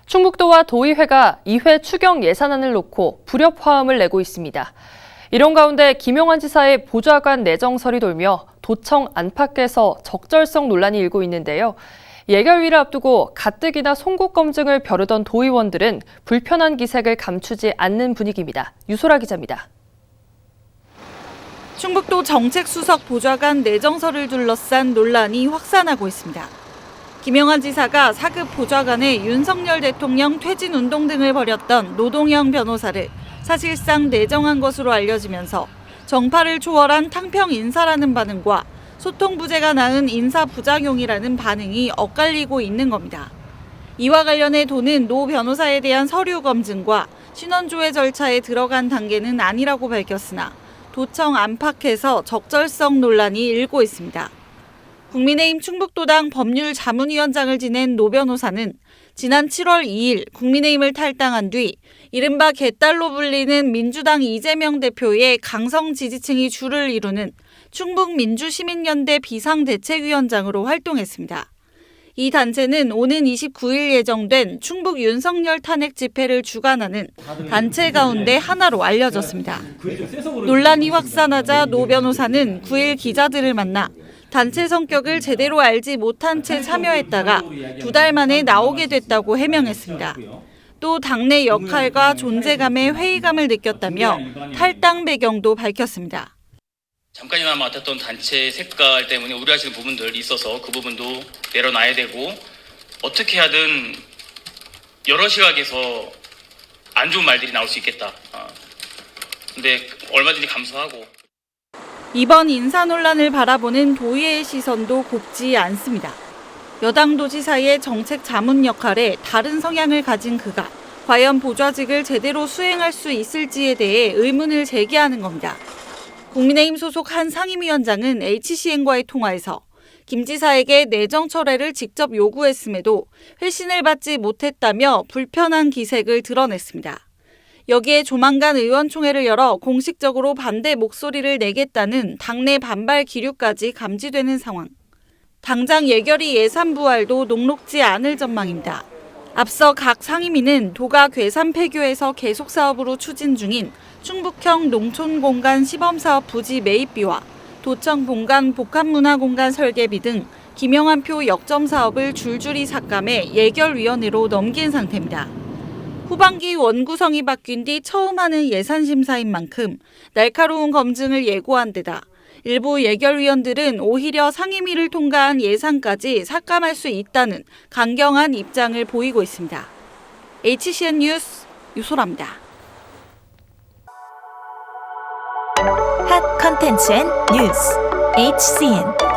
충북도와 도의회가 2회 추경 예산안을 놓고 불협화음을 내고 있습니다. 이런 가운데 김영환 지사의 보좌관 내정설이 돌며 도청 안팎에서 적절성 논란이 일고 있는데요. 예결위를 앞두고 가뜩이나 송국 검증을 벼르던 도의원들은 불편한 기색을 감추지 않는 분위기입니다. 유소라 기자입니다. 충북도 정책수석 보좌관 내정설을 둘러싼 논란이 확산하고 있습니다. 김영환 지사가 4급 보좌관의 윤석열 대통령 퇴진운동 등을 벌였던 노동영 변호사를 사실상 내정한 것으로 알려지면서 정파를 초월한 탕평 인사라는 반응과 소통 부재가 낳은 인사 부작용이라는 반응이 엇갈리고 있는 겁니다. 이와 관련해 도는 노 변호사에 대한 서류 검증과 신원조회 절차에 들어간 단계는 아니라고 밝혔으나 도청 안팎에서 적절성 논란이 일고 있습니다. 국민의힘 충북도당 법률자문위원장을 지낸 노 변호사는 지난 7월 2일 국민의힘을 탈당한 뒤 이른바 개딸로 불리는 민주당 이재명 대표의 강성 지지층이 줄을 이루는 충북민주시민연대 비상대책위원장으로 활동했습니다. 이 단체는 오는 29일 예정된 충북 윤석열 탄핵 집회를 주관하는 단체 가운데 하나로 알려졌습니다. 논란이 확산하자 노 변호사는 9일 기자들을 만나 단체 성격을 제대로 알지 못한 채 참여했다가 2달 만에 나오게 됐다고 해명했습니다. 또 당내 역할과 존재감에 회의감을 느꼈다며 탈당 배경도 밝혔습니다. 잠깐이나마 맡았던 단체 색깔 때문에 우려하시는 부분들이 있어서 그 부분도 내려놔야 되고 어떻게 하든 여러 시각에서 안 좋은 말들이 나올 수 있겠다. 근데 얼마든지 감수하고. 이번 인사 논란을 바라보는 도의회의 시선도 곱지 않습니다. 여당 도지사의 정책 자문 역할에 다른 성향을 가진 그가 과연 보좌직을 제대로 수행할 수 있을지에 대해 의문을 제기하는 겁니다. 국민의힘 소속 한 상임위원장은 HCN과의 통화에서 김 지사에게 내정 철회를 직접 요구했음에도 회신을 받지 못했다며 불편한 기색을 드러냈습니다. 여기에 조만간 의원총회를 열어 공식적으로 반대 목소리를 내겠다는 당내 반발 기류까지 감지되는 상황. 당장 예결위 예산 부활도 녹록지 않을 전망입니다. 앞서 각 상임위는 도가 괴산 폐교에서 계속 사업으로 추진 중인 충북형 농촌공간 시범사업 부지 매입비와 도청 본관 복합문화공간 설계비 등 김영환표 역점 사업을 줄줄이 삭감해 예결위원회로 넘긴 상태입니다. 후반기 원구성이 바뀐 뒤 처음 하는 예산심사인 만큼 날카로운 검증을 예고한 데다 일부 예결위원들은 오히려 상임위를 통과한 예산까지 삭감할 수 있다는 강경한 입장을 보이고 있습니다. HCN 뉴스 유소라입니다. 핫 컨텐츠 앤 뉴스 HCN